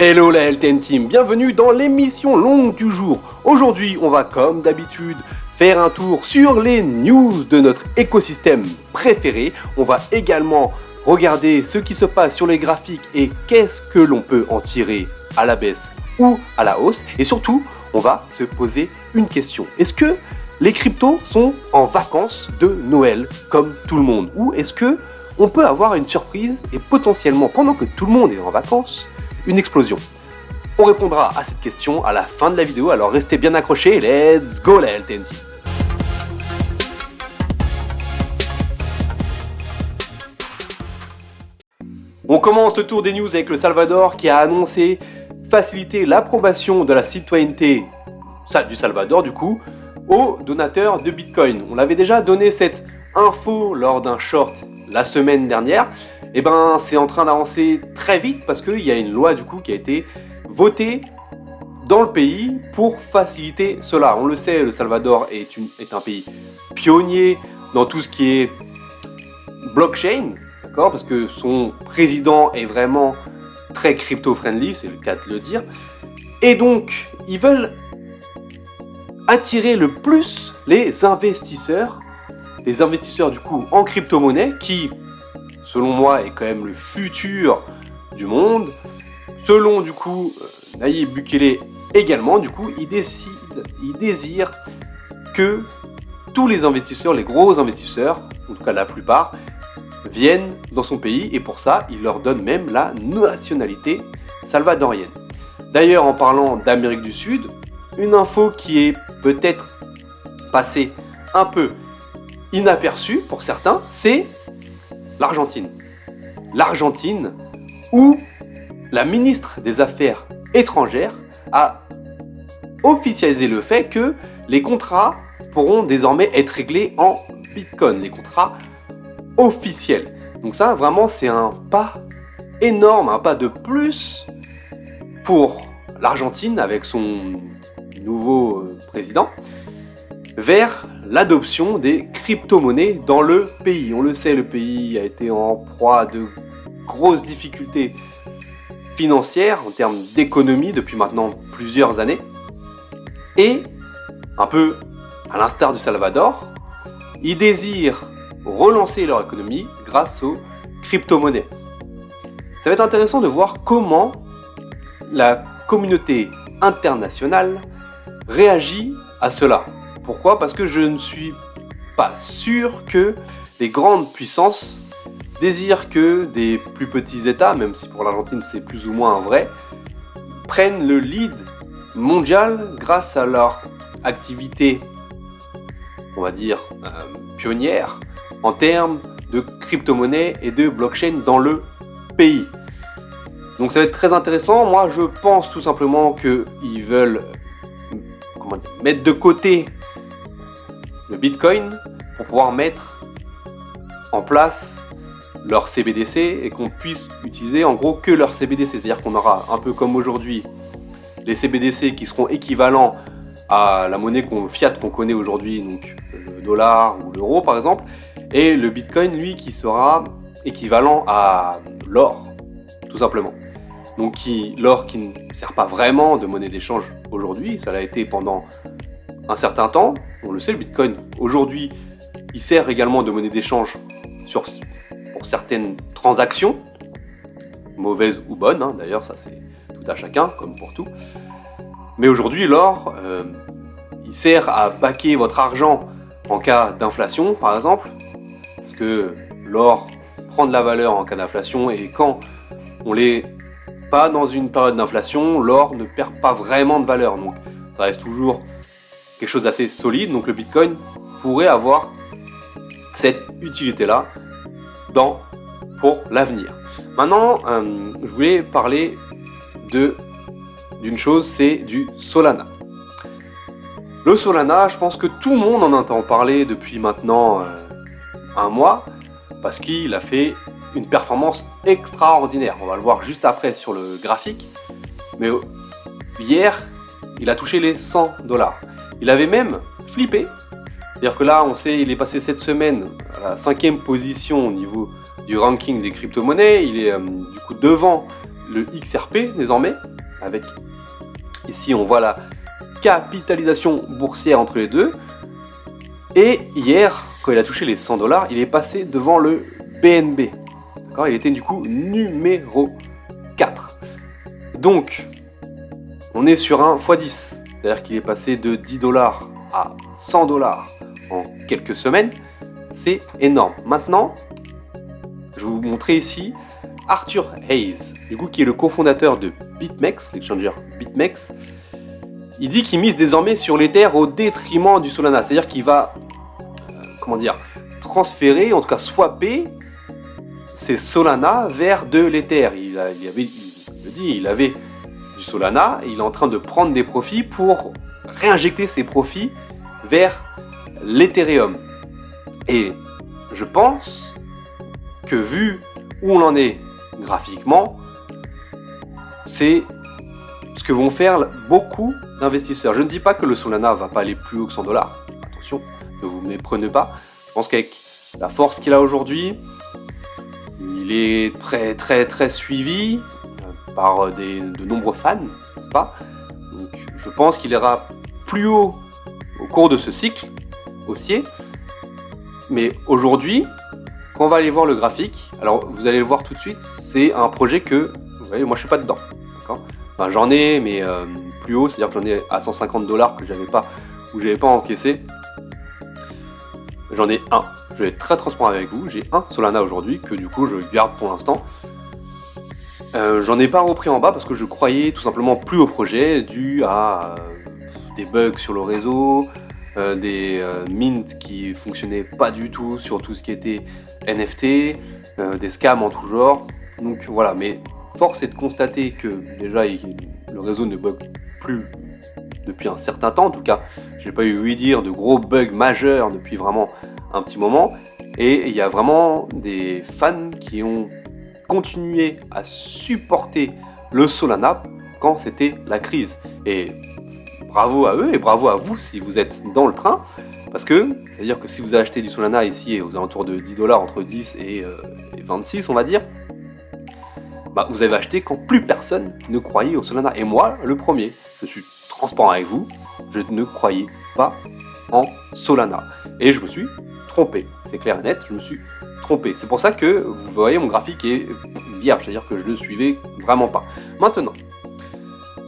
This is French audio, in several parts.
Hello la LTN Team, bienvenue dans l'émission longue du jour. Aujourd'hui, on va comme d'habitude faire un tour sur les news de notre écosystème préféré. On va également regarder ce qui se passe sur les graphiques et qu'est-ce que l'on peut en tirer à la baisse ou à la hausse. Et surtout, on va se poser une question. Est-ce que les cryptos sont en vacances de Noël comme tout le monde? Ou est-ce que on peut avoir une surprise et potentiellement, pendant que tout le monde est en vacances, une explosion? On répondra à cette question à la fin de la vidéo, alors restez bien accrochés, let's go la LTN Team. On commence le tour des news avec le Salvador qui a annoncé faciliter l'approbation de la citoyenneté du Salvador du coup aux donateurs de Bitcoin. On avait déjà donné cette info lors d'un short la semaine dernière. Et ben c'est en train d'avancer très vite parce qu'il y a une loi du coup qui a été votée dans le pays pour faciliter cela. On le sait, le Salvador est un pays pionnier dans tout ce qui est blockchain, d'accord, parce que son président est vraiment très crypto-friendly, c'est le cas de le dire. Et donc, ils veulent attirer le plus les investisseurs du coup en crypto-monnaie qui, selon moi, est quand même le futur du monde. Selon du coup Nayib Bukele également, du coup, il désire que tous les investisseurs, les gros investisseurs, en tout cas la plupart, viennent dans son pays et pour ça, il leur donne même la nationalité salvadorienne. D'ailleurs, en parlant d'Amérique du Sud, une info qui est peut-être passée un peu inaperçue pour certains, c'est l'Argentine. L'Argentine où la ministre des Affaires étrangères a officialisé le fait que les contrats pourront désormais être réglés en Bitcoin, les contrats officiels. Donc ça, vraiment, c'est un pas énorme, un pas de plus pour l'Argentine avec son nouveau président vers l'adoption des crypto-monnaies dans le pays. On le sait, le pays a été en proie de grosses difficultés financières en termes d'économie depuis maintenant plusieurs années. Et, un peu à l'instar du Salvador, ils désirent relancer leur économie grâce aux crypto-monnaies. Ça va être intéressant de voir comment la communauté internationale réagit à cela. Pourquoi ? Parce que je ne suis pas sûr que les grandes puissances désirent que des plus petits États, même si pour l'Argentine c'est plus ou moins vrai, prennent le lead mondial grâce à leur activité, on va dire, pionnière en termes de crypto-monnaie et de blockchain dans le pays. Donc ça va être très intéressant. Moi je pense tout simplement qu'ils veulent mettre de côté le Bitcoin pour pouvoir mettre en place leur CBDC et qu'on puisse utiliser en gros que leur CBDC. C'est-à-dire qu'on aura un peu comme aujourd'hui les CBDC qui seront équivalents à la monnaie fiat qu'on connaît aujourd'hui, donc le dollar ou l'euro par exemple, et le Bitcoin lui qui sera équivalent à l'or tout simplement. Donc l'or qui ne sert pas vraiment de monnaie d'échange aujourd'hui, ça l'a été pendant un certain temps, on le sait, le Bitcoin aujourd'hui il sert également de monnaie d'échange pour certaines transactions, mauvaises ou bonnes, hein, d'ailleurs ça c'est tout à chacun comme pour tout. Mais aujourd'hui l'or il sert à baquer votre argent en cas d'inflation par exemple, parce que l'or prend de la valeur en cas d'inflation et quand on l'est pas dans une période d'inflation, l'or ne perd pas vraiment de valeur, donc ça reste toujours quelque chose d'assez solide. Donc le Bitcoin pourrait avoir cette utilité-là pour l'avenir. Maintenant, je voulais parler d'une chose, c'est du Solana. Le Solana, je pense que tout le monde en entend parler depuis maintenant un mois, parce qu'il a fait une performance extraordinaire. On va le voir juste après sur le graphique. Mais hier, il a touché les $100. Il avait même flippé. C'est-à-dire que là, on sait, il est passé cette semaine à la 5e position au niveau du ranking des crypto-monnaies. Il est du coup devant le XRP désormais, avec ici on voit la capitalisation boursière entre les deux. Et hier, quand il a touché les 100 $, il est passé devant le BNB. D'accord, il était du coup numéro 4. Donc, on est sur un x10. C'est-à-dire qu'il est passé de 10 $ à 100 $ en quelques semaines. C'est énorme. Maintenant, je vais vous montrer ici Arthur Hayes, du coup, qui est le cofondateur de BitMEX, l'exchanger BitMEX. Il dit qu'il mise désormais sur l'Ether au détriment du Solana. C'est-à-dire qu'il va, transférer, en tout cas swapper ses Solana vers de l'Ether. Il avait du Solana et il est en train de prendre des profits pour réinjecter ses profits vers l'Ethereum. Et je pense que vu où on en est graphiquement, c'est ce que vont faire beaucoup d'investisseurs. Je ne dis pas que le Solana va pas aller plus haut que 100 $. Attention, ne vous méprenez pas. Je pense qu'avec la force qu'il a aujourd'hui, il est très très très suivi par de nombreux fans, n'est-ce pas? Donc je pense qu'il ira plus haut au cours de ce cycle haussier. Mais aujourd'hui, quand on va aller voir le graphique, alors vous allez le voir tout de suite, c'est un projet que, vous voyez, moi je suis pas dedans. D'accord, enfin, j'en ai, mais plus haut, c'est-à-dire que j'en ai à 150 $ que j'avais pas encaissé. J'en ai un. Je vais être très transparent avec vous. J'ai un Solana aujourd'hui que du coup je garde pour l'instant. J'en ai pas repris en bas parce que je croyais tout simplement plus au projet dû à des bugs sur le réseau, des mints qui fonctionnaient pas du tout sur tout ce qui était NFT, des scams en tout genre. Donc voilà, mais force est de constater que déjà le réseau ne bug plus depuis un certain temps. En tout cas, j'ai pas eu dire de gros bugs majeurs depuis vraiment un petit moment. Et il y a vraiment des fans qui ont continué à supporter le Solana quand c'était la crise. Et bravo à eux et bravo à vous si vous êtes dans le train. Parce que, c'est-à-dire que si vous achetez du Solana ici aux alentours de 10 $, entre 10 et 26 on va dire, bah, vous avez acheté quand plus personne ne croyait au Solana. Et moi, le premier, je suis transparent avec vous, je ne croyais pas en Solana. Et je me suis trompé, c'est clair et net, je me suis trompé. C'est pour ça que vous voyez mon graphique est vierge, c'est-à-dire que je ne le suivais vraiment pas. Maintenant,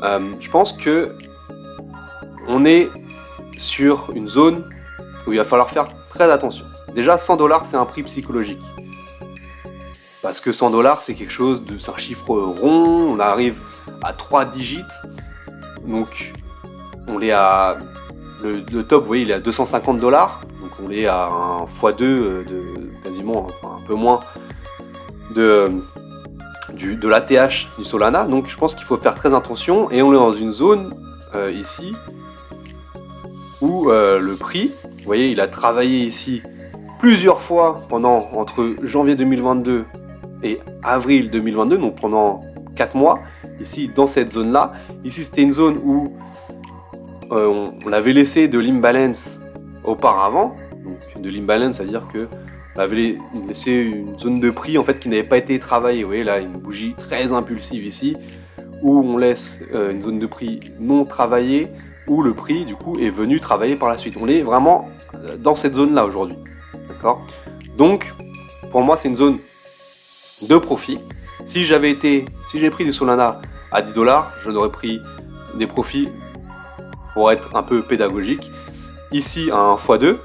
je pense que on est sur une zone où il va falloir faire très attention. Déjà, 100 $, c'est un prix psychologique. Parce que 100 $, c'est quelque chose c'est un chiffre rond, on arrive à 3 digits. Donc, on est à... Le top, vous voyez, il est à 250 $. Donc, on est à un x2 de quasiment, enfin, un peu moins de l'ATH du Solana. Donc, je pense qu'il faut faire très attention. Et on est dans une zone, ici, où le prix, vous voyez, il a travaillé ici plusieurs fois entre janvier 2022 et avril 2022, donc pendant 4 mois, ici dans cette zone-là. Ici c'était une zone où on avait laissé de l'imbalance auparavant. Donc de l'imbalance, c'est-à-dire que on avait laissé une zone de prix en fait qui n'avait pas été travaillée. Vous voyez là, une bougie très impulsive ici, où on laisse une zone de prix non travaillée, où le prix du coup est venu travailler par la suite. On est vraiment dans cette zone-là aujourd'hui. D'accord ? Donc, pour moi, c'est une zone de profit. Si j'avais pris du Solana à 10 $, je n'aurais pris des profits pour être un peu pédagogique. Ici, à un x2,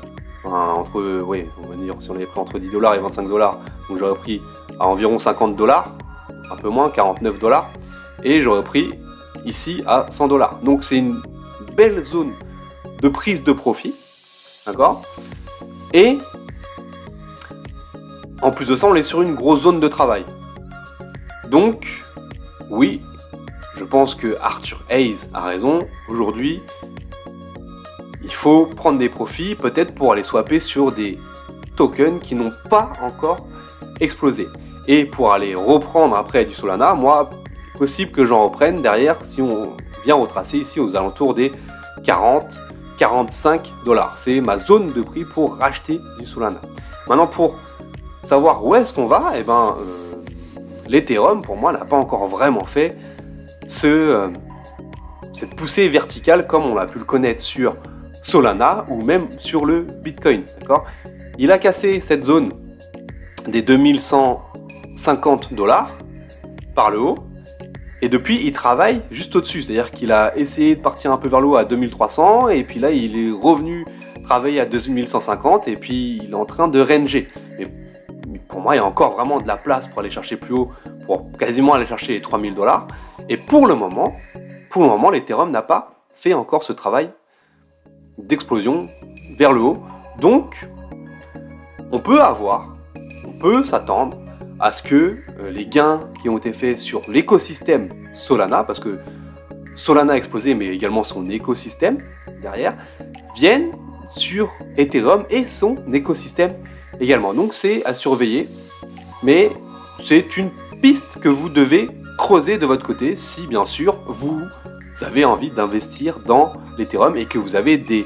on va dire, si on avait pris entre 10 $ et 25 $, donc j'aurais pris à environ 50 $, un peu moins, 49 $, et j'aurais pris ici à 100 $. Donc c'est une belle zone de prise de profit, d'accord ? Et en plus de ça, on est sur une grosse zone de travail. Donc, oui, je pense que Arthur Hayes a raison. Aujourd'hui, il faut prendre des profits, peut-être pour aller swapper sur des tokens qui n'ont pas encore explosé. Et pour aller reprendre après du Solana, moi, possible que j'en reprenne derrière si on vient retracer ici aux alentours des 40-45 $. C'est ma zone de prix pour racheter du Solana. Maintenant, pour savoir où est-ce qu'on va, l'Ethereum, pour moi, n'a pas encore vraiment fait cette poussée verticale comme on a pu le connaître sur Solana ou même sur le Bitcoin. D'accord ? Il a cassé cette zone des 2150$ par le haut, et depuis il travaille juste au-dessus, c'est-à-dire qu'il a essayé de partir un peu vers le haut à 2300, et puis là il est revenu travailler à 2150, et puis il est en train de ranger. Mais pour moi il y a encore vraiment de la place pour aller chercher plus haut, pour quasiment aller chercher les 3000$, et pour le moment l'Ethereum n'a pas fait encore ce travail d'explosion vers le haut, donc on peut s'attendre à ce que les gains qui ont été faits sur l'écosystème Solana, parce que Solana a explosé, mais également son écosystème derrière, viennent sur Ethereum et son écosystème également. Donc c'est à surveiller, mais c'est une piste que vous devez creuser de votre côté si bien sûr vous avez envie d'investir dans l'Ethereum et que vous avez des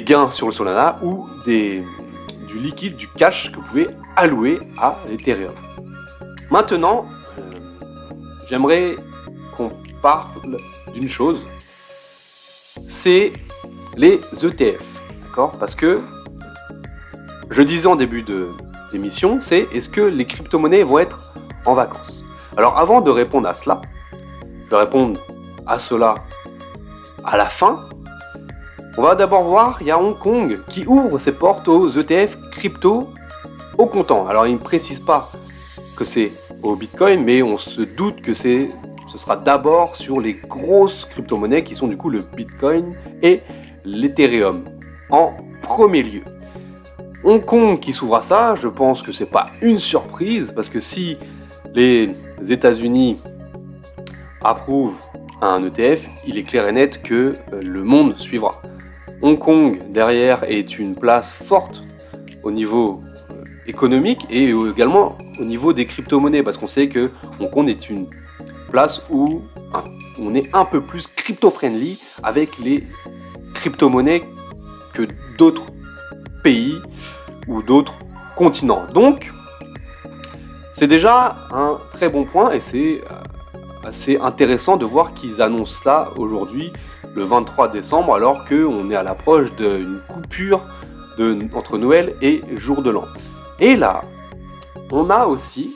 gains sur le Solana ou du liquide, du cash que vous pouvez allouer à l'Ethereum. Maintenant, j'aimerais qu'on parle d'une chose, c'est les ETF, d'accord ? Parce que je disais en début d'émission, c'est est-ce que les crypto-monnaies vont être en vacances ? Alors avant de répondre à cela, je vais répondre à cela à la fin. On va d'abord voir, il y a Hong Kong qui ouvre ses portes aux ETF crypto au comptant. Alors il ne précise pas que c'est au Bitcoin, mais on se doute que ce sera d'abord sur les grosses crypto-monnaies qui sont du coup le Bitcoin et l'Ethereum en premier lieu. Hong Kong qui s'ouvre à ça, je pense que c'est pas une surprise, parce que si les États-Unis approuvent un ETF, il est clair et net que le monde suivra. Hong Kong, derrière, est une place forte au niveau économique et également au niveau des crypto-monnaies, parce qu'on sait que Hong Kong est une place où on est un peu plus crypto-friendly avec les crypto-monnaies que d'autres pays ou d'autres continents. Donc, c'est déjà un très bon point et c'est assez intéressant de voir qu'ils annoncent ça aujourd'hui, le 23 décembre, alors qu'on est à l'approche d'une coupure entre Noël et Jour de l'An. Et là, on a aussi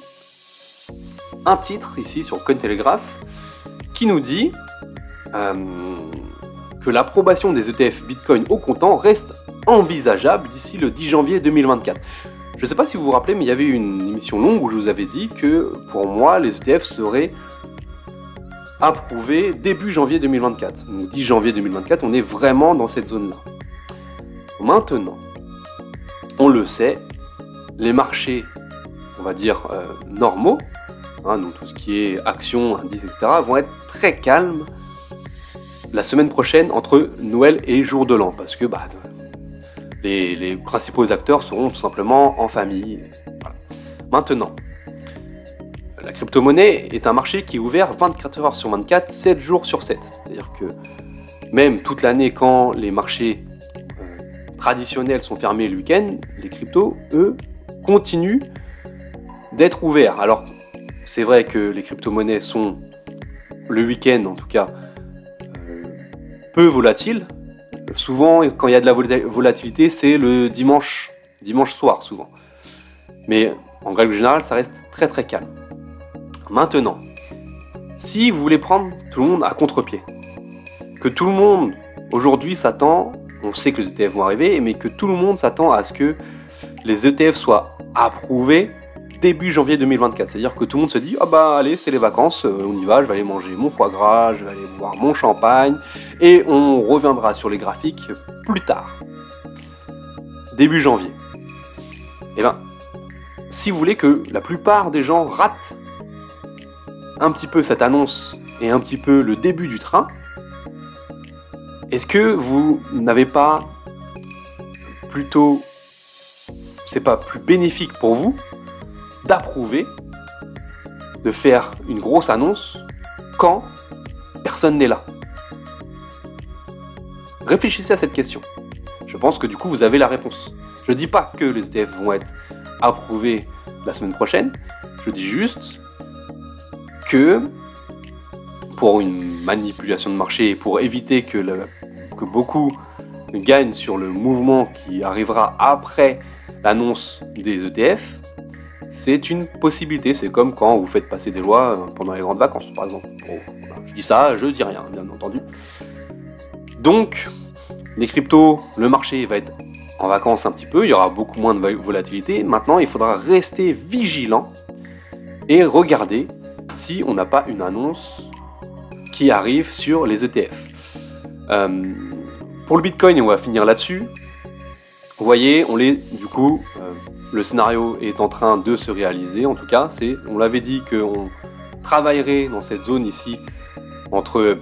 un titre ici sur Cointelegraph qui nous dit que l'approbation des ETF Bitcoin au comptant reste envisageable d'ici le 10 janvier 2024. Je ne sais pas si vous vous rappelez, mais il y avait une émission longue où je vous avais dit que pour moi, les ETF seraient approuvés début janvier 2024. Donc 10 janvier 2024, on est vraiment dans cette zone-là. Maintenant, on le sait, les marchés, on va dire normaux, donc tout ce qui est actions, indices, etc., vont être très calmes la semaine prochaine entre Noël et Jour de l'An, parce que les principaux acteurs seront tout simplement en famille. Voilà. Maintenant, la crypto-monnaie est un marché qui est ouvert 24 heures sur 24, 7 jours sur 7. C'est-à-dire que même toute l'année, quand les marchés traditionnels sont fermés le week-end, les cryptos, eux, continuent d'être ouverts. Alors, c'est vrai que les crypto-monnaies sont, le week-end en tout cas, peu volatiles. Souvent, quand il y a de la volatilité, c'est le dimanche soir, souvent. Mais en règle générale, ça reste très très calme. Maintenant, si vous voulez prendre tout le monde à contre-pied, que tout le monde aujourd'hui s'attend, on sait que les ETF vont arriver, mais que tout le monde s'attend à ce que les ETF soient approuvés début janvier 2024. C'est-à-dire que tout le monde se dit, allez, c'est les vacances, on y va, je vais aller manger mon foie gras, je vais aller boire mon champagne, et on reviendra sur les graphiques plus tard, début janvier. Et bien, si vous voulez que la plupart des gens ratent un petit peu cette annonce et un petit peu le début du train, est-ce que vous n'avez pas plutôt, c'est pas plus bénéfique pour vous d'approuver, de faire une grosse annonce quand personne n'est là? Réfléchissez à cette question. Je pense que du coup vous avez la réponse. Je ne dis pas que les ETF vont être approuvés la semaine prochaine, Je dis juste que pour une manipulation de marché et pour éviter que beaucoup gagnent sur le mouvement qui arrivera après l'annonce des ETF, c'est une possibilité. C'est comme quand vous faites passer des lois pendant les grandes vacances, par exemple. Bon, voilà, je dis ça, je dis rien, bien entendu. Donc, les cryptos, le marché va être en vacances un petit peu, il y aura beaucoup moins de volatilité. Maintenant, il faudra rester vigilant et regarder si on n'a pas une annonce qui arrive sur les ETF. Pour le Bitcoin, on va finir là-dessus. Vous voyez, le scénario est en train de se réaliser. En tout cas, on l'avait dit qu'on travaillerait dans cette zone ici entre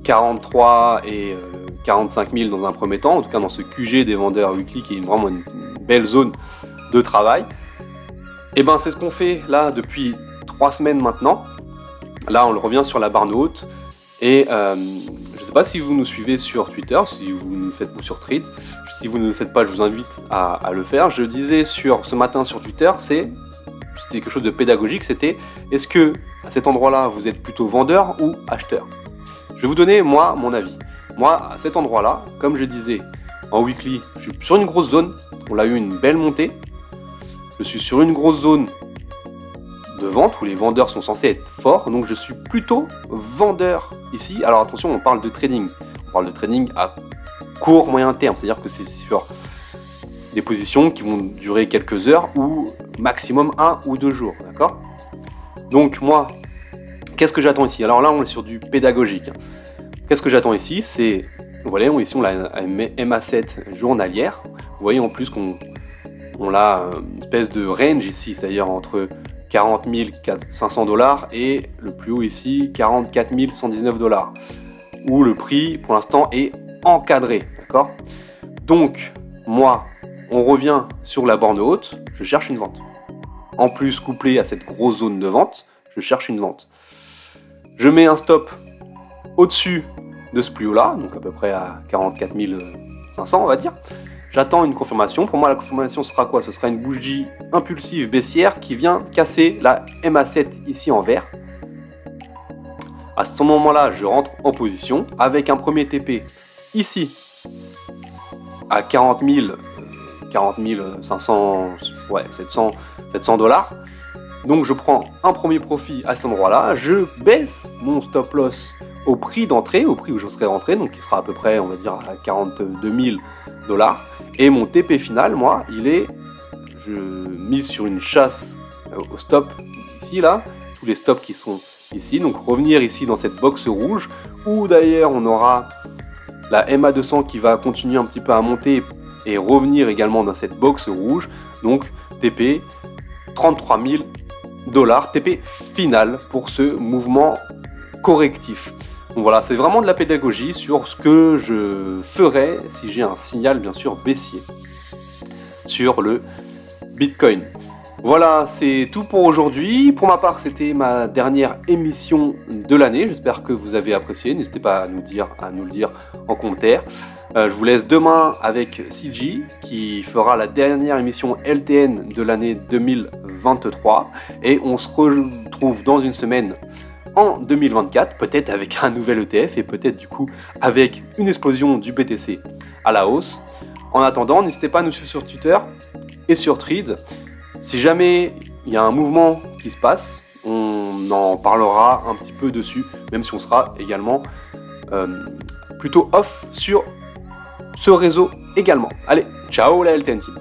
43 et 45 000 dans un premier temps. En tout cas, dans ce QG des vendeurs weekly qui est vraiment une belle zone de travail. Et ben, c'est ce qu'on fait là depuis 3 semaines maintenant. Là, on revient sur la barre haute. Et je ne sais pas si vous nous suivez sur Twitter, si vous nous faites ou sur Threads. Si vous ne le faites pas, je vous invite à le faire. Je disais ce matin sur Twitter, c'était quelque chose de pédagogique, c'était est-ce que à cet endroit-là, vous êtes plutôt vendeur ou acheteur? Je vais vous donner, moi, mon avis. Moi, à cet endroit-là, comme je disais, en weekly, je suis sur une grosse zone. On a eu une belle montée. Je suis sur une grosse zone de vente où les vendeurs sont censés être forts. Donc, je suis plutôt vendeur ici. Alors, attention, on parle de trading. On parle de trading à court, moyen terme. C'est-à-dire que c'est sur des positions qui vont durer quelques heures ou maximum 1 ou 2 jours. D'accord? Donc, moi, qu'est-ce que j'attends ici? Alors là, on est sur du pédagogique. Qu'est-ce que j'attends ici? C'est, vous voyez, ici, on a une MA7 journalière. Vous voyez en plus qu'on a une espèce de range ici, c'est-à-dire entre 40 500 $ et le plus haut ici, 44 119 $. Où le prix, pour l'instant, est encadré. D'accord? Donc, moi, on revient sur la borne haute, je cherche une vente. En plus, couplé à cette grosse zone de vente, je cherche une vente. Je mets un stop au-dessus de ce plus haut-là, donc à peu près à 44 500, on va dire. J'attends une confirmation. Pour moi, la confirmation sera quoi? Ce sera une bougie impulsive baissière qui vient casser la MA7 ici en vert. À ce moment-là, je rentre en position avec un premier TP ici à 40 500, ouais, 700 $. Donc je prends un premier profit à cet endroit-là, je baisse mon stop loss au prix d'entrée, au prix où je serai rentré, donc qui sera à peu près, on va dire, à 42 000 $. Et mon TP final, moi, je mise sur une chasse au stop ici, là, tous les stops qui sont ici, donc revenir ici dans cette box rouge, où d'ailleurs on aura la MA200 qui va continuer un petit peu à monter et revenir également dans cette box rouge, donc TP 33 000 $, TP final pour ce mouvement correctif. Donc voilà, c'est vraiment de la pédagogie sur ce que je ferais si j'ai un signal bien sûr baissier sur le Bitcoin. Voilà, c'est tout pour aujourd'hui. Pour ma part, c'était ma dernière émission de l'année. J'espère que vous avez apprécié. N'hésitez pas à nous le dire en commentaire. Je vous laisse demain avec CG qui fera la dernière émission LTN de l'année 2023. Et on se retrouve dans une semaine en 2024, peut-être avec un nouvel ETF et peut-être du coup avec une explosion du BTC à la hausse. En attendant, n'hésitez pas à nous suivre sur Twitter et sur Threads. Si jamais il y a un mouvement qui se passe, on en parlera un petit peu dessus, même si on sera également plutôt off sur ce réseau également. Allez, ciao la LTN Team.